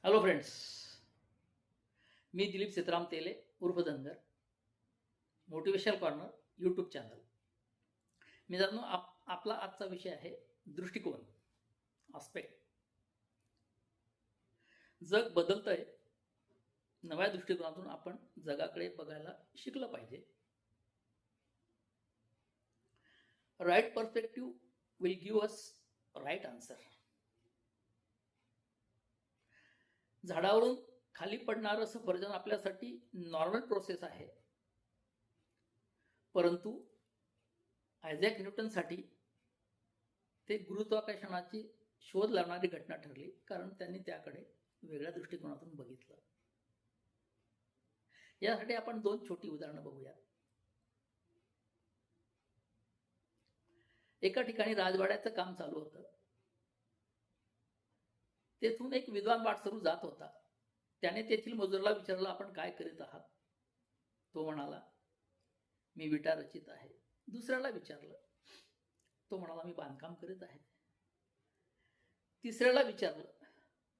Hello friends, मी दिलीप सीताराम तेले उर्फ Dhangar, motivational corner YouTube channel. मित्रांनो, आपला आजचा विषय आहे दृष्टिकोन, आस्पेक्ट. जग बदलतंय, नव्या दृष्टिकोनातून आपण जगाकडे बघायला शिकलं पाहिजे. Right perspective will give us right answer. झाडावरून खाली पडणारं सफरचंद आपल्यासाठी नॉर्मल प्रोसेस आहे, परंतु आयझॅक न्यूटनसाठी ते गुरुत्वाकर्षणाची शोध लावणारी घटना ठरली, कारण त्यांनी त्याकडे वेगळ्या दृष्टिकोनातून बघितलं. यासाठी आपण दोन छोटी उदाहरणं बघूया. एका ठिकाणी राजवाड्याचं काम चालू होतं. तेथून एक विद्वान वाटसरू जात होता. त्याने तेथील मजुराला विचारलं, आपण काय करीत आहात? तो म्हणाला, मी विटा रचित आहे. दुसऱ्याला विचारलं, तो म्हणाला, मी बांधकाम करीत आहे. तिसऱ्याला विचारलं,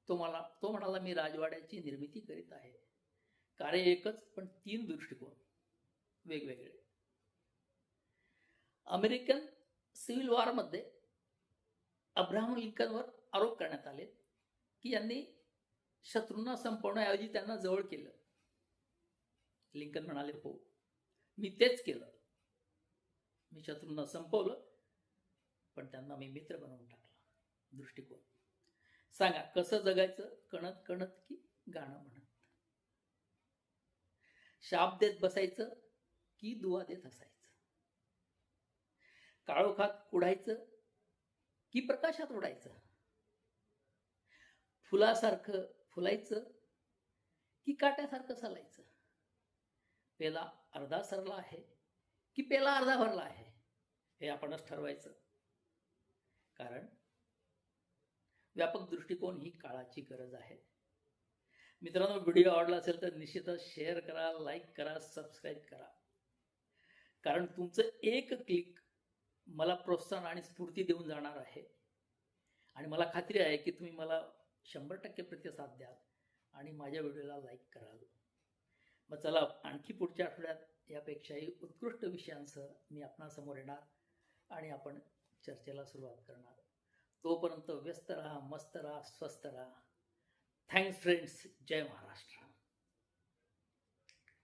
तो म्हणाला, मी राजवाड्याची निर्मिती करीत आहे. कार्य एकच, पण तीन दृष्टिकोन वेगवेगळे. अमेरिकन सिव्हिल वॉरमध्ये अब्राहम लिंकनवर आरोप करण्यात आले की यांनी शत्रूंना संपवण्याऐवजी त्यांना जवळ केलं. लिंकन म्हणाले, हो, मी तेच केलं. मी शत्रूंना संपवलं, पण त्यांना मी मित्र बनवून टाकला. दृष्टिकोन. सांगा, कसं जगायचं? कणत कणत की गाणं म्हणत? शाप देत बसायचं की दुवा देत असायचं? काळोखात कुडायचं की प्रकाशात उडायचं? फुलासारखं फुलायचं की काट्यासारखं चालायचं? पेला अर्धा सरला आहे की पेला अर्धा भरला आहे, हे आपणच ठरवायचं. कारण व्यापक दृष्टिकोन ही काळाची गरज आहे. मित्रांनो, व्हिडिओ आवडला असेल तर निश्चितच शेअर करा, लाईक करा, सबस्क्राईब करा. कारण तुमचं एक क्लिक मला प्रोत्साहन आणि स्फूर्ती देऊन जाणार आहे. आणि मला खात्री आहे की तुम्ही मला 100% प्रतिसाद द्याल आणि माझ्या व्हिडिओला लाईक कराल. मग चला, आणखी पुढच्या आठवड्यात यापेक्षाही उत्कृष्ट विषयांसह मी आपणासमोर येणार आणि आपण चर्चेला सुरुवात करणार. तोपर्यंत व्यस्त राहा, मस्त राहा, स्वस्थ राहा. Thanks friends. जय महाराष्ट्र.